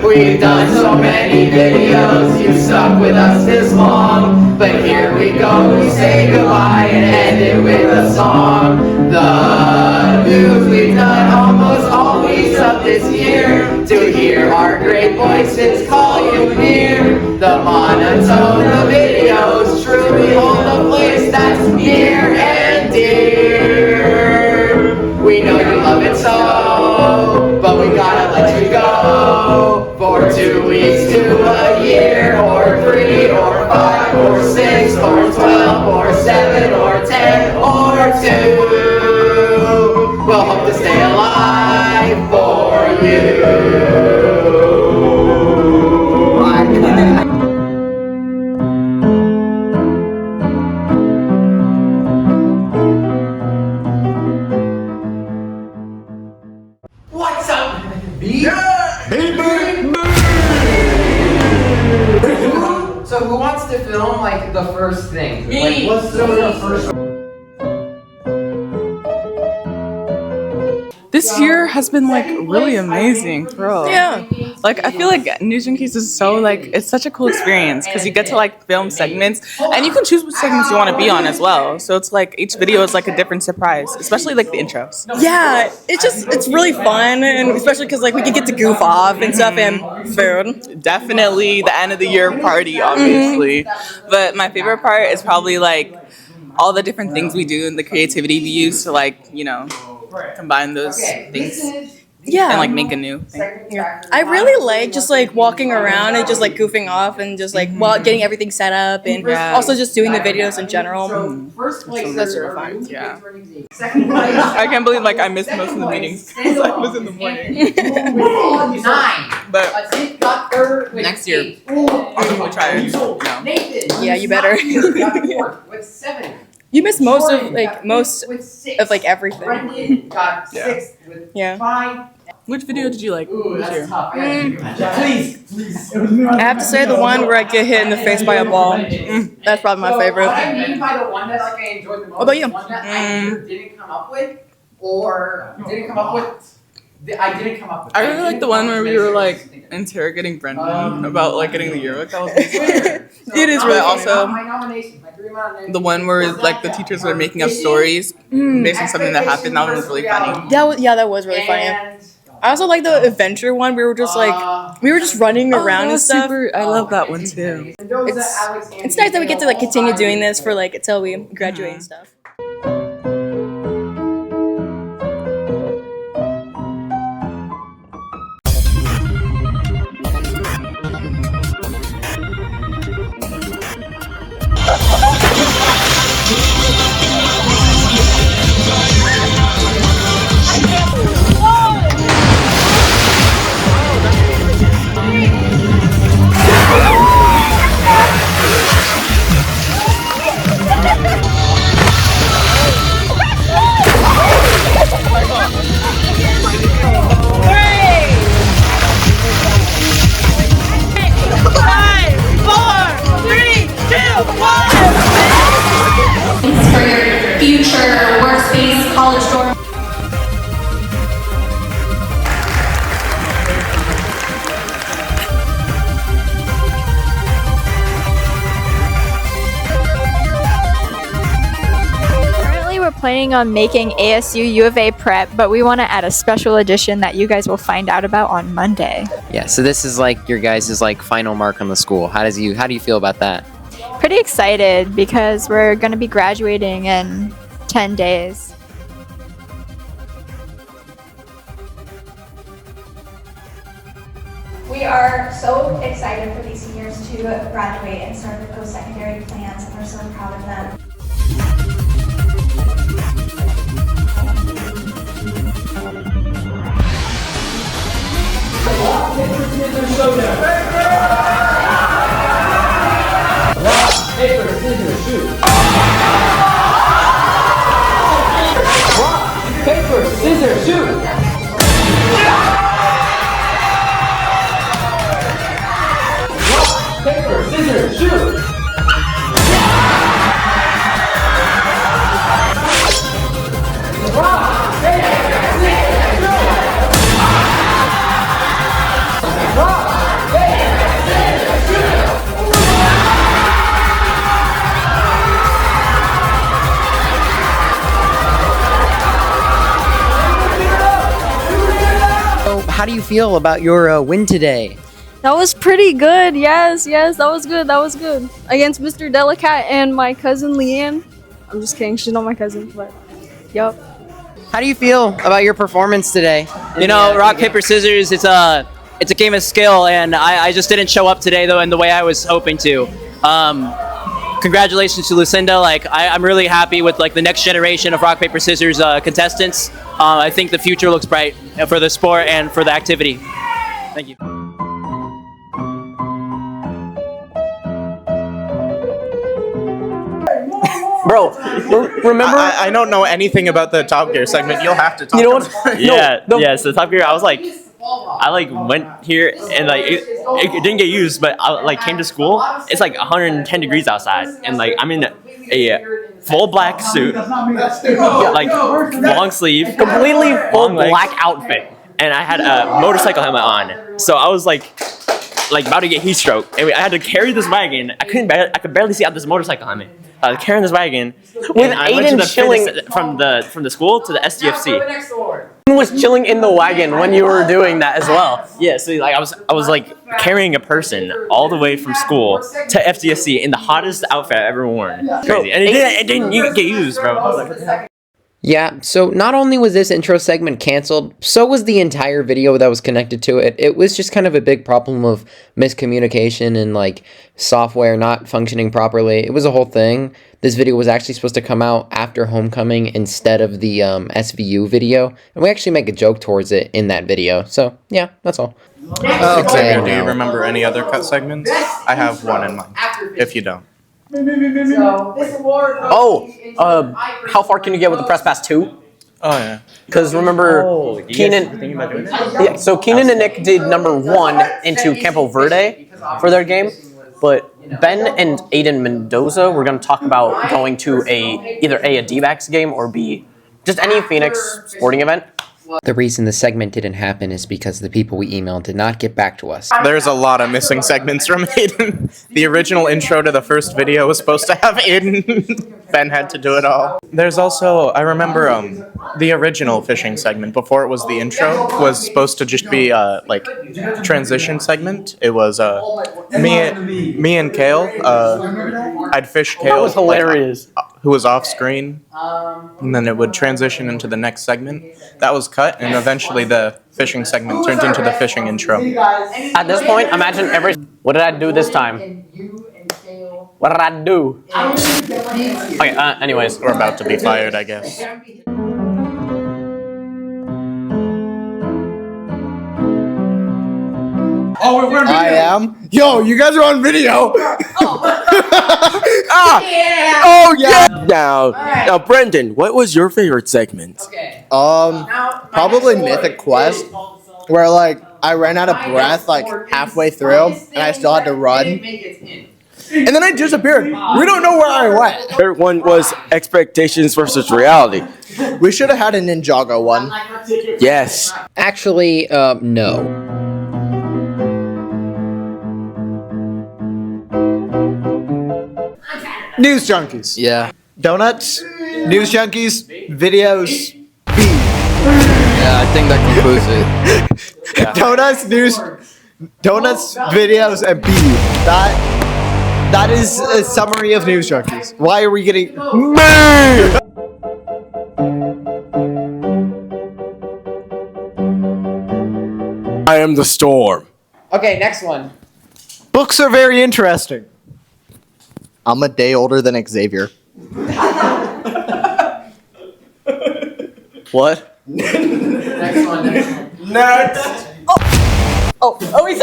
We've done so many videos, you stuck with us this long. But here we go, we say goodbye and end it with a song. The news we've done almost all weeks of this year. To hear our great voices call you near. The monotone of videos truly hold a place that's near and dear. We know you love it so, but we gotta let you go. For 2 weeks to a year, or 3, or 5, or 6, or 12, or 7, or 10, or 2. We'll hope to stay alive for you. What's up, B? So who wants to film like the first thing? Me. Like, let's film the first. This year has been like really amazing, bro. Yeah. Like I feel like New Junkies is so like it's such a cool experience because you get to like film segments and you can choose which segments you want to be on as well. So it's like each video is like a different surprise, especially like the intros. Yeah, it's really fun, and especially because like we can get to goof off and stuff and food. Definitely the end of the year party, obviously. But my favorite part is probably like all the different things we do and the creativity we use to like, you know, combine those things Yeah. and like make a new thing. Yeah. I really like just like walking around and just like goofing off and just like while getting everything set up and also just doing the videos in general. First place, that's really fun. Yeah. Second place, I can't believe like I missed most of the meetings because I was in the morning. 9. But Adith got third with next year, 8. I'll try it. No. Nathan, Yeah, you better. got fourth with 7. You missed most Jordyn of like got most fifth with 6. of like everything. Brenden got Yeah. 6th with Yeah. 5. Which video did you like Ooh, this that's year? tough. Please. I have to say the one where I get hit in the face by a ball. That's probably my favorite. What I mean by the one that like I enjoyed the most, What about you? the one that I either didn't come up with or didn't come up with. I didn't come up with. I really like the one where we were like interrogating Brenden about like getting the yearbook. That was amazing. It is really also my nominations, my 3 nominations. the one where like the teachers were making up stories based on something that happened. That one was really funny. That was really funny. I also like the adventure one. We were just like running around and stuff. I love that one too. It's nice that we get to like continue doing this for like until we graduate and stuff. For your future workspace, college dorm. Currently, we're planning on making ASU U of A prep, but we want to add a special edition that you guys will find out about on Monday. Yeah, so this is like your guys' like final mark on the school. How do you feel about that? Pretty excited because we're going to be graduating in 10 days. We are so excited for these seniors to graduate and start their post-secondary plans, and we're so proud of them. Rock, paper, scissors, shoot. Rock, paper, scissors, shoot. Rock, paper, scissors, shoot. Rock, paper, scissors, shoot. Rock, how do you feel about your win today? That was pretty good. Yes, that was good. That was good. Against Mr. Delicat and my cousin Leanne. I'm just kidding. She's not my cousin, but yup. How do you feel about your performance today? You know, rock, paper, scissors, it's a game of skill, and I just didn't show up today, though, in the way I was hoping to. Congratulations to Lucinda. Like, I'm really happy with, like, the next generation of rock, paper, scissors contestants. I think the future looks bright for the sport and for the activity. Thank you. Bro, remember? I don't know anything about the Top Gear segment. You'll have to talk. You know what? Yeah. So Top Gear, I went here and like it didn't get used, but I like came to school. It's like 110 degrees outside, and like I'm in a full black suit, like long sleeve, Completely full long legs, black outfit. and I had a motorcycle helmet on. So I was like about to get heat stroke, and I had to carry this wagon. I could barely see out this motorcycle helmet. I was carrying this wagon With and I went to Aiden the chilling from the school to the SDFC. Aiden was chilling in the wagon when you were doing that as well. Yeah, so like I was like carrying a person all the way from school to FDSC in the hottest outfit I've ever worn. Crazy, and it didn't get used, bro. Yeah, so not only was this intro segment canceled, so was the entire video that was connected to it. It was just kind of a big problem of miscommunication and like software not functioning properly. It was a whole thing. This video was actually supposed to come out after homecoming instead of the SVU video, and we actually make a joke towards it in that video. So yeah, that's all. Xzavier, do you remember any other cut segments? I have one in mind, if you don't. How far can you get with the press pass 2? Oh, yeah. Because remember, Keenan. Yeah, so Keenan and Nick did number 1 into Campo Verde for their game, but Ben and Aiden Mendoza were going to talk about going to either a D-backs game or B, just any Phoenix sporting event. The reason the segment didn't happen is because the people we emailed did not get back to us. There's a lot of missing segments from Aiden. The original intro to the first video was supposed to have Aiden. Ben had to do it all. There's also, I remember the original fishing segment, before it was the intro, was supposed to just be like transition segment. It was me and Kael. I'd fish Kael. That was hilarious. Who was off screen, and then it would transition into the next segment. That was cut, and eventually the fishing segment turned into the fishing intro. At this point, imagine what did I do this time? What did I do? Okay, anyways. We're about to be fired, I guess. I am. Yo, you guys are on video. Oh yeah. Now, Brenden, what was your favorite segment? Probably Mythic Quest, where like I ran out of breath like halfway through, and I still had to run. And then I disappeared. We don't know where I went. Third one was expectations versus reality. We should have had a Ninjago one. Yes. Actually, no. News Junkies. Yeah. Donuts. News Junkies. Videos. B. Yeah, I think that concludes it. Yeah. Donuts, videos, and B. That is a summary of News Junkies. Why are we getting me? I am the storm. Okay, next one. Books are very interesting. I'm a day older than Xzavier. What? Next one. Next. He's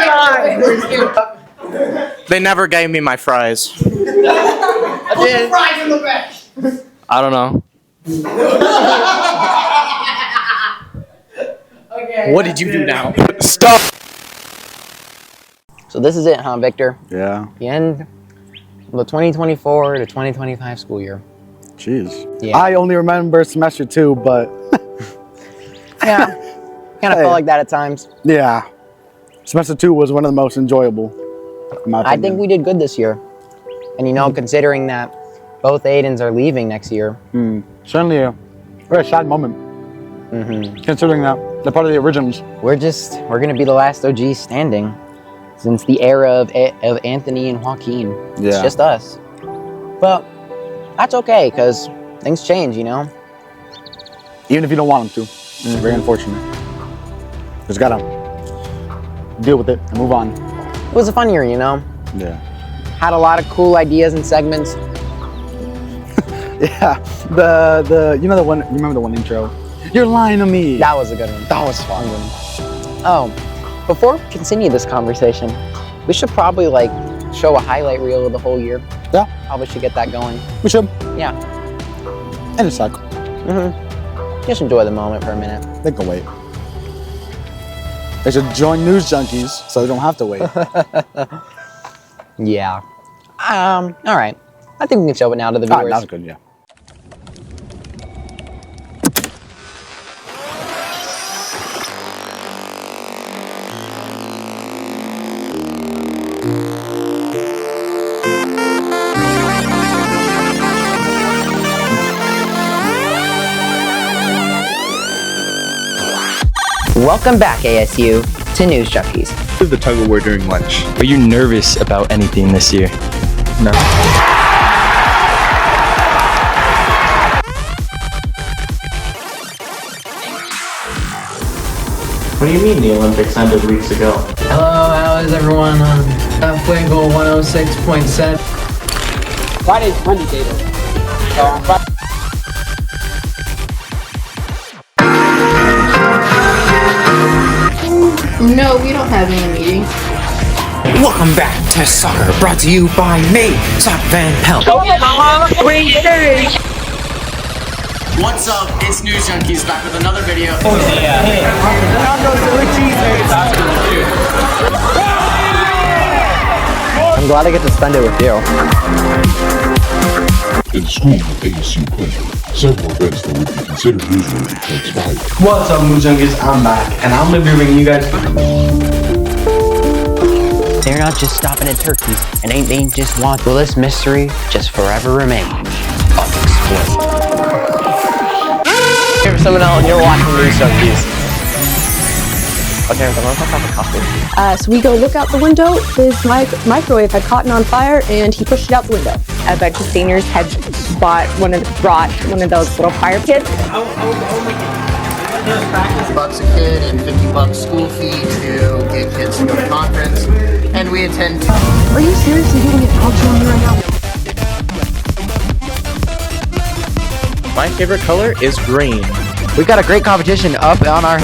sorry. They never gave me my fries. I don't know. What did you do now? Stop. So this is it, huh, Victor? Yeah. The end of the 2024 to 2025 school year. Jeez. Yeah. I only remember semester 2, but Yeah. Kind of felt like that at times. yeah. Semester 2 was one of the most enjoyable. In my I opinion. think we did good this year. And you know, considering that both Aidens are leaving next year. Certainly Very sad moment. Considering that they're part of the originals. We're gonna be the last OG standing since the era of Anthony and Joaquin. It's just us. But that's okay, because things change, you know? Even if you don't want them to. It's very unfortunate. Just gotta deal with it and move on. It was a fun year, you know? Yeah. Had a lot of cool ideas and segments. Yeah. You know the one, remember the one intro? You're lying to me. That was a good one. That was fun. Oh, before we continue this conversation, we should probably like show a highlight reel of the whole year. Yeah. Probably should get that going. We should. Yeah. And it's cycle. Just enjoy the moment for a minute. They can wait. They should join News Junkies so they don't have to wait. Yeah. All right. I think we can show it now to the viewers. That's good, yeah. Welcome back, ASU, to News Junkies. The tug of war during lunch. Are you nervous about anything this year? No. What do you mean the Olympics ended weeks ago? Hello, how is everyone on Fuego 106.7? Friday's Monday data. So on Friday. No, we don't have any meetings. Welcome back to Soccer, brought to you by me, Sock Van Pelt. What's up? It's News Junkies back with another video. I'm glad I get to spend it with you. In school with ASU pleasure, several events that would be considered newsworthy transpired. What's up, News Junkies? I'm back, and I'm gonna be bringing you guys. They're not just stopping at turkeys, and they just want. Will this mystery just forever remain unexplained? Xzavier Semonell, and you're watching News Junkies. Okay, I'm gonna have a coffee. So we go look out the window. His microwave had caught on fire, and he pushed it out the window. A bunch of seniors had brought one of those little fire pits. $50 a kid and $50 school fee to get kids to go to conference, and we attend. Are you seriously doing it culture on me right now? My favorite color is green. We've got a great competition up on our.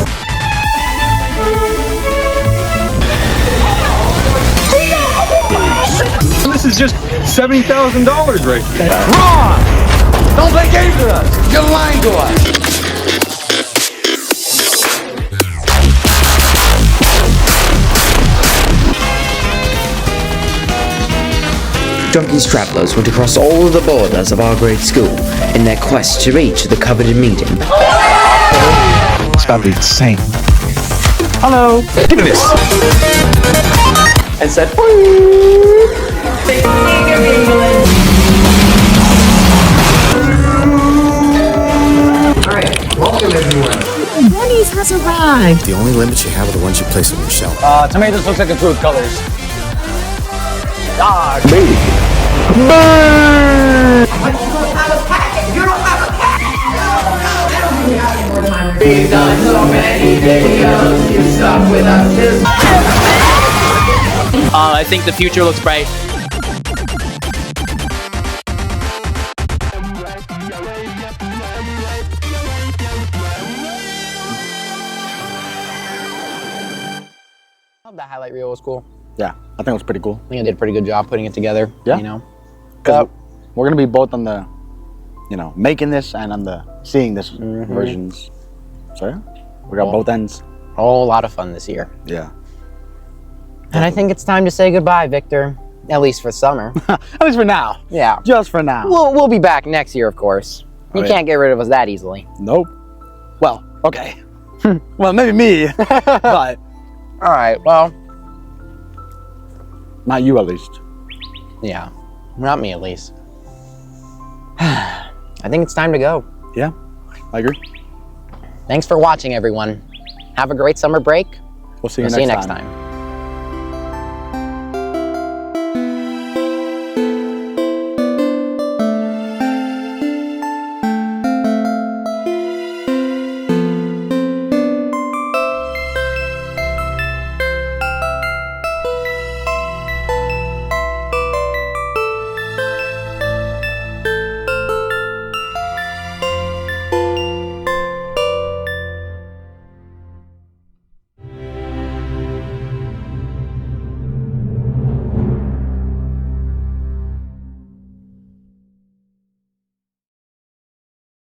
This is just $70,000 right there. Wrong! Don't play games with us! You're lying to us! Junkies travelers went across all of the borders of our great school in their quest to reach the coveted meeting. It's about to be insane. Hello. Look at this. And said, Alright, welcome everyone. Denny's has arrived! The only limits you have are the ones you place on your shelf. Tomatoes looks like improved colors. Dog. Baby. We've done so many videos, you stuck with us this I think the future looks bright. The highlight reel was cool. Yeah, I think it was pretty cool. I think I did a pretty good job putting it together. Yeah. You know? Because we're going to be both on the, making this and on the seeing this versions. So yeah, we got both ends. A whole lot of fun this year. Yeah. And I think it's time to say goodbye, Victor. At least for summer. At least for now. Yeah. Just for now. We'll be back next year, of course. You can't get rid of us that easily. Nope. Well, okay. Well, maybe me, but. All right, well. Not you, at least. Yeah, not me, at least. I think it's time to go. Yeah. I agree. Thanks for watching, everyone. Have a great summer break. We'll see you next next time. time.